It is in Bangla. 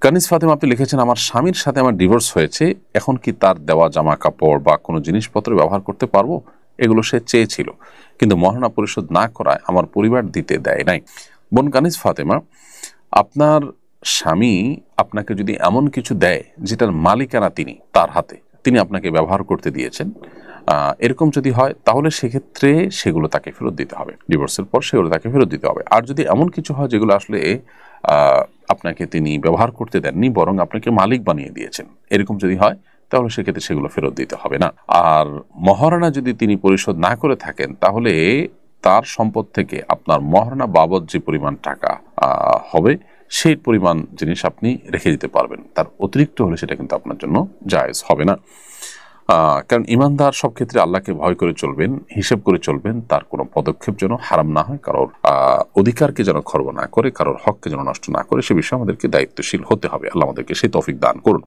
কানিজ ফাতেমা আপনি লিখেছেন, আমার স্বামীর সাথে আমার ডিভোর্স হয়েছে, এখন কি তার দেওয়া জামা কাপড় বা কোনো জিনিসপত্র ব্যবহার করতে পারবো? এগুলো সে চেয়েছিল, কিন্তু মহারণা পরিশোধ না করায় আমার পরিবার দিতে দেয় নাই। বোন কানিজ ফাতেমা, আপনার স্বামী আপনাকে যদি এমন কিছু দেয় যেটার মালিকানা তিনি, তার হাতে, তিনি আপনাকে ব্যবহার করতে দিয়েছেন, এরকম যদি হয় তাহলে সেক্ষেত্রে সেগুলো তাকে ফেরত দিতে হবে। ডিভোর্সের পর সেগুলো তাকে ফেরত দিতে হবে। আর যদি এমন কিছু হয় যেগুলো আসলে আপনাকে তিনি ব্যবহার করতে দেননি, বরং আপনাকে মালিক বানিয়ে দিয়েছেন, এরকম যদি হয় তাহলে সেক্ষেত্রে সেগুলো ফেরত দিতে হবে না। আর মহারণা যদি তিনি পরিশোধ না করে থাকেন, তাহলে তার সম্পদ থেকে আপনার মহারণা বাবদ যে পরিমাণ টাকা হবে সেই পরিমাণ জিনিস আপনি রেখে দিতে পারবেন। তার অতিরিক্ত হলে সেটা কিন্তু আপনার জন্য জায়েজ হবে না। কারণ ইমানদার সব ক্ষেত্রে আল্লাহকে ভয় করে চলবেন, হিসেব করে চলবেন, তার কোনো পদক্ষেপ যেন হারাম না হয়, কারোর অধিকারকে যেন খর্ব না করে, কারোর হককে যেন নষ্ট না করে, সে বিষয়ে আমাদেরকে দায়িত্বশীল হতে হবে। আল্লাহ আমাদেরকে সেই তৌফিক দান করুন।